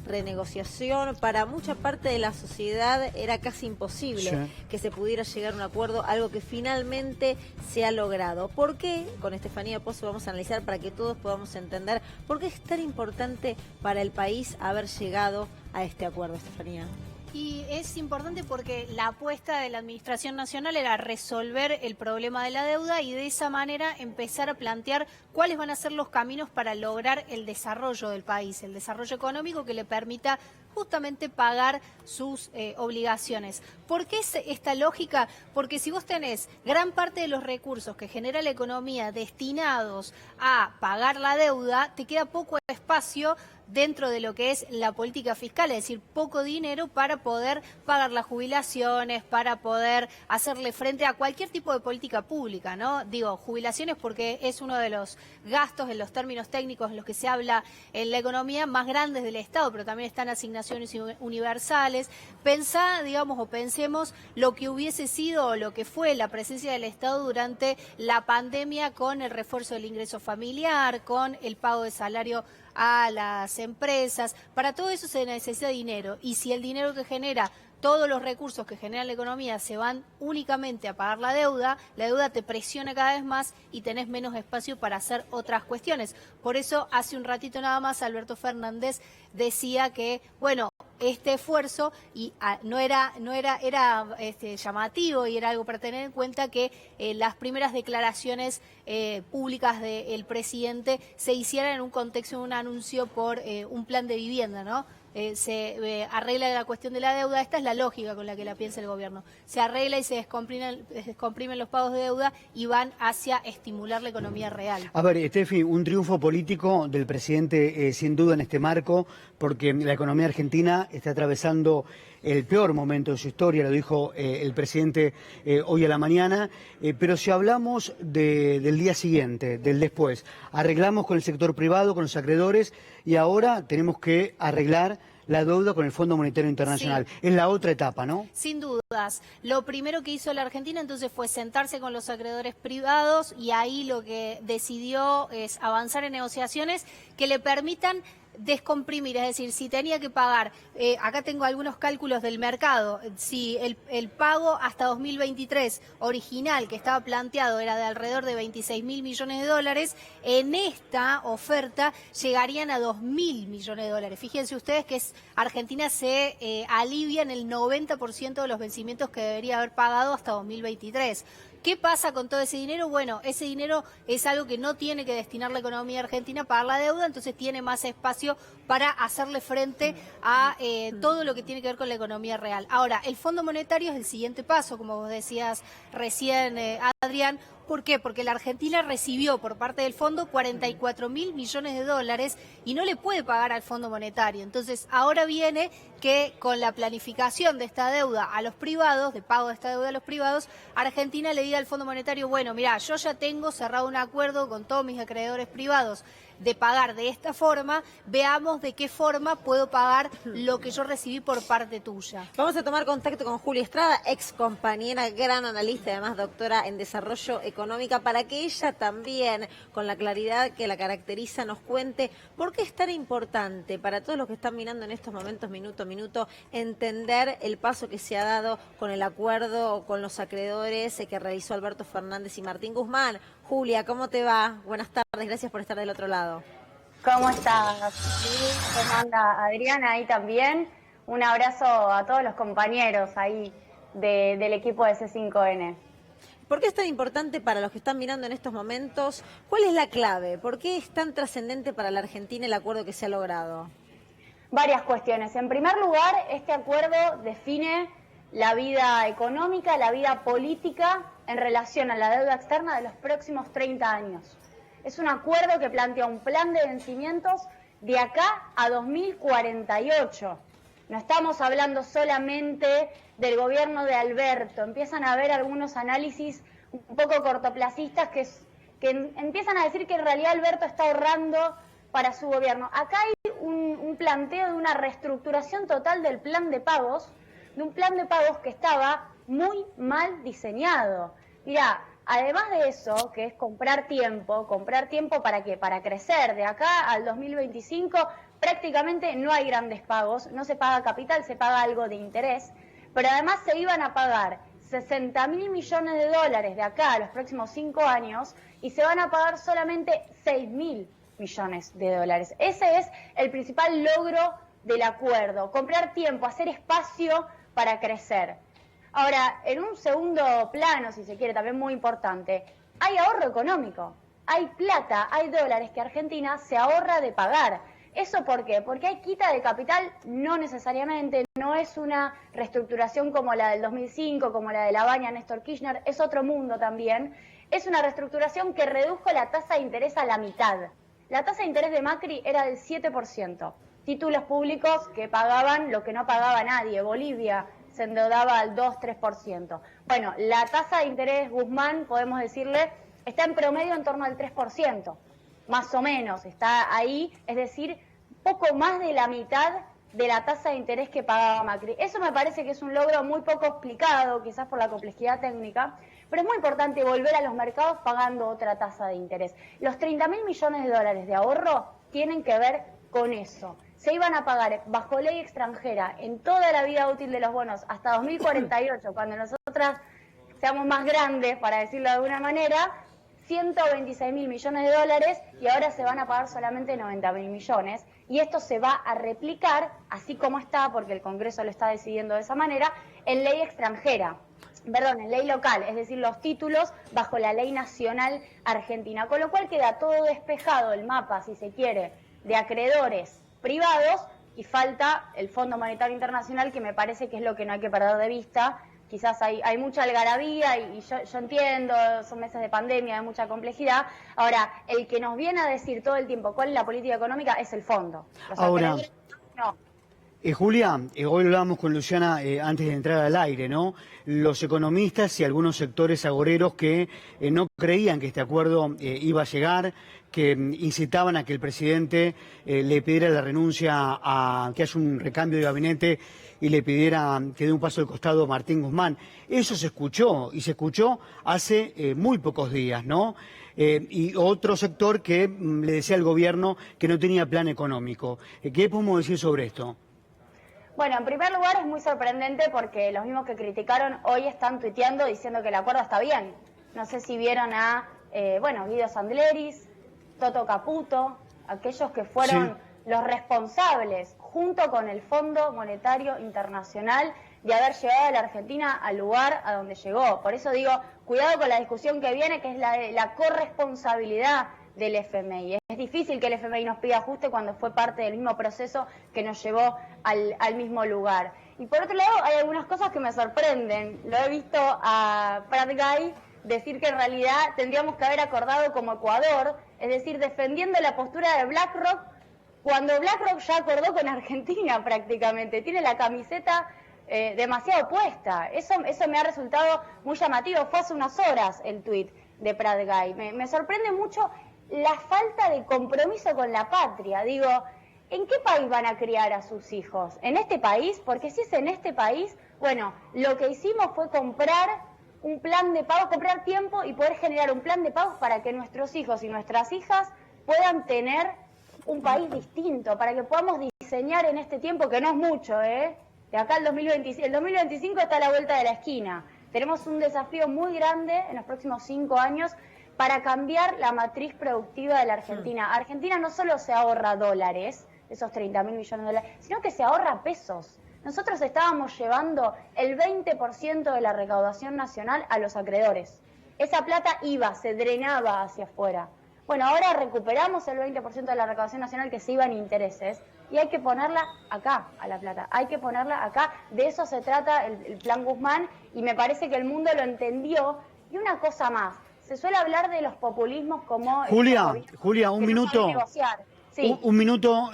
renegociación, para mucha parte de la sociedad era casi imposible que se pudiera llegar a un acuerdo, algo que finalmente se ha logrado. ¿Por qué? Con Estefanía Pozo vamos a analizar para que todos podamos entender por qué es tan importante para el país haber llegado a este acuerdo, Estefanía. Y es importante porque la apuesta de la Administración Nacional era resolver el problema de la deuda y de esa manera empezar a plantear cuáles van a ser los caminos para lograr el desarrollo del país, el desarrollo económico que le permita justamente pagar sus obligaciones. ¿Por qué es esta lógica? Porque si vos tenés gran parte de los recursos que genera la economía destinados a pagar la deuda, te queda poco espacio dentro de lo que es la política fiscal, es decir, poco dinero para poder pagar las jubilaciones, para poder hacerle frente a cualquier tipo de política pública, ¿no? Digo, jubilaciones porque es uno de los gastos en los términos técnicos en los que se habla en la economía más grandes del Estado, pero también están asignaciones universales. Pensá, digamos, o pensemos lo que hubiese sido o lo que fue la presencia del Estado durante la pandemia con el refuerzo del ingreso familiar, con el pago de salario a las empresas. Para todo eso se necesita dinero, y si el dinero que genera, todos los recursos que genera la economía se van únicamente a pagar la deuda te presiona cada vez más y tenés menos espacio para hacer otras cuestiones. Por eso hace un ratito nada más Alberto Fernández decía que, bueno, este esfuerzo era llamativo y era algo para tener en cuenta que las primeras declaraciones públicas del presidente se hicieran en un contexto de un anuncio por un plan de vivienda, ¿no? Se arregla la cuestión de la deuda. Esta es la lógica con la que la piensa el gobierno. Se arregla y se descomprimen los pagos de deuda y van hacia estimular la economía real. A ver, Estefi, un triunfo político del presidente sin duda en este marco, porque la economía argentina está atravesando el peor momento de su historia, lo dijo el presidente hoy a la mañana, pero si hablamos del día siguiente, del después, arreglamos con el sector privado, con los acreedores, y ahora tenemos que arreglar la deuda con el Fondo Monetario Internacional. Sí. Es la otra etapa, ¿no? Sin dudas. Lo primero que hizo la Argentina entonces fue sentarse con los acreedores privados, y ahí lo que decidió es avanzar en negociaciones que le permitan descomprimir, es decir, si tenía que pagar, acá tengo algunos cálculos del mercado, si el pago hasta 2023 original que estaba planteado era de alrededor de 26.000 millones de dólares, en esta oferta llegarían a 2.000 millones de dólares. Fíjense ustedes que Argentina se alivia en el 90% de los vencimientos que debería haber pagado hasta 2023. ¿Qué pasa con todo ese dinero? Bueno, ese dinero es algo que no tiene que destinar la economía argentina a pagar la deuda, entonces tiene más espacio para hacerle frente a todo lo que tiene que ver con la economía real. Ahora, el Fondo Monetario es el siguiente paso, como vos decías recién, Adrián. ¿Por qué? Porque la Argentina recibió por parte del fondo 44.000 millones de dólares y no le puede pagar al Fondo Monetario. Entonces, ahora viene que con la planificación de esta deuda a los privados, de pago de esta deuda a los privados, Argentina le diga al Fondo Monetario, bueno, mira, yo ya tengo cerrado un acuerdo con todos mis acreedores privados de pagar de esta forma, veamos de qué forma puedo pagar lo que yo recibí por parte tuya. Vamos a tomar contacto con Julia Estrada, ex compañera, gran analista y además doctora en desarrollo económico, para que ella también, con la claridad que la caracteriza, nos cuente por qué es tan importante para todos los que están mirando en estos momentos, minuto a minuto, entender el paso que se ha dado con el acuerdo con los acreedores que realizó Alberto Fernández y Martín Guzmán. Julia, ¿cómo te va? Buenas tardes, gracias por estar del otro lado. ¿Cómo estás? ¿Cómo anda Adriana ahí también? Un abrazo a todos los compañeros ahí del equipo de C5N. ¿Por qué es tan importante para los que están mirando en estos momentos? ¿Cuál es la clave? ¿Por qué es tan trascendente para la Argentina el acuerdo que se ha logrado? Varias cuestiones. En primer lugar, este acuerdo define la vida económica, la vida política en relación a la deuda externa de los próximos 30 años. Es un acuerdo que plantea un plan de vencimientos de acá a 2048. No estamos hablando solamente del gobierno de Alberto. Empiezan a haber algunos análisis un poco cortoplacistas que empiezan a decir que en realidad Alberto está ahorrando para su gobierno. Acá hay un planteo de una reestructuración total del plan de pagos, de un plan de pagos que estaba muy mal diseñado. Mirá, además de eso, que es comprar tiempo ¿para qué? Para crecer de acá al 2025, prácticamente no hay grandes pagos, no se paga capital, se paga algo de interés, pero además se iban a pagar 60.000 millones de dólares de acá a los próximos 5 años y se van a pagar solamente 6.000 millones de dólares. Ese es el principal logro del acuerdo, comprar tiempo, hacer espacio para crecer. Ahora, en un segundo plano, si se quiere, también muy importante, hay ahorro económico, hay plata, hay dólares que Argentina se ahorra de pagar. ¿Eso por qué? Porque hay quita de capital, no necesariamente, no es una reestructuración como la del 2005, como la de la Baña Néstor Kirchner, es otro mundo también. Es una reestructuración que redujo la tasa de interés a la mitad. La tasa de interés de Macri era del 7%. Títulos públicos que pagaban lo que no pagaba nadie. Bolivia se endeudaba al 2-3%. Bueno, la tasa de interés Guzmán, podemos decirle, está en promedio en torno al 3%. Más o menos, está ahí, es decir, poco más de la mitad de la tasa de interés que pagaba Macri. Eso me parece que es un logro muy poco explicado, quizás por la complejidad técnica, pero es muy importante volver a los mercados pagando otra tasa de interés. Los 30.000 millones de dólares de ahorro tienen que ver con eso. Se iban a pagar bajo ley extranjera en toda la vida útil de los bonos hasta 2048, cuando nosotras seamos más grandes, para decirlo de alguna manera, 126.000 millones de dólares y ahora se van a pagar solamente 90.000 millones. Y esto se va a replicar, así como está, porque el Congreso lo está decidiendo de esa manera, en ley extranjera. Perdón, en ley local, es decir, los títulos bajo la ley nacional argentina. Con lo cual queda todo despejado el mapa, si se quiere, de acreedores privados y falta el Fondo Monetario Internacional, que me parece que es lo que no hay que perder de vista. Quizás hay mucha algarabía y yo entiendo, son meses de pandemia, hay mucha complejidad. Ahora, el que nos viene a decir todo el tiempo cuál es la política económica es el fondo. Ahora, no. Julia, hoy hablábamos con Luciana antes de entrar al aire, ¿no? Los economistas y algunos sectores agoreros que no creían que este acuerdo iba a llegar, que incitaban a que el presidente le pidiera la renuncia, a que haya un recambio de gabinete y le pidiera que dé un paso al costado a Martín Guzmán. Eso se escuchó, y se escuchó hace muy pocos días, ¿no? Y otro sector que le decía al gobierno que no tenía plan económico. ¿Qué podemos decir sobre esto? Bueno, en primer lugar es muy sorprendente porque los mismos que criticaron hoy están tuiteando diciendo que el acuerdo está bien. No sé si vieron a, Guido Sandleris, Toto Caputo, aquellos que fueron los responsables, junto con el Fondo Monetario Internacional, de haber llevado a la Argentina al lugar a donde llegó. Por eso digo, cuidado con la discusión que viene, que es la corresponsabilidad del FMI. Es difícil que el FMI nos pida ajuste cuando fue parte del mismo proceso que nos llevó al mismo lugar. Y por otro lado, hay algunas cosas que me sorprenden. Lo he visto a Prat Gai decir que en realidad tendríamos que haber acordado como Ecuador, es decir, defendiendo la postura de BlackRock, cuando BlackRock ya acordó con Argentina prácticamente. Tiene la camiseta demasiado puesta. Eso me ha resultado muy llamativo. Fue hace unas horas el tuit de Prat Gai. Me sorprende mucho la falta de compromiso con la patria. Digo, ¿en qué país van a criar a sus hijos? ¿En este país? Porque si es en este país, bueno, lo que hicimos fue comprar un plan de pagos, comprar tiempo y poder generar un plan de pagos para que nuestros hijos y nuestras hijas puedan tener un país distinto, para que podamos diseñar en este tiempo, que no es mucho, de acá al 2025, el 2025 está a la vuelta de la esquina. Tenemos un desafío muy grande en los próximos 5 años para cambiar la matriz productiva de la Argentina. Argentina no solo se ahorra dólares, esos 30.000 millones de dólares, sino que se ahorra pesos. Nosotros estábamos llevando el 20% de la recaudación nacional a los acreedores. Esa plata iba, se drenaba hacia afuera. Bueno, ahora recuperamos el 20% de la recaudación nacional que se iba en intereses y hay que ponerla acá, a la plata. Hay que ponerla acá. De eso se trata el plan Guzmán y me parece que el mundo lo entendió. Y una cosa más. Se suele hablar de los populismos como... Julia, un minuto. Sí. Un minuto.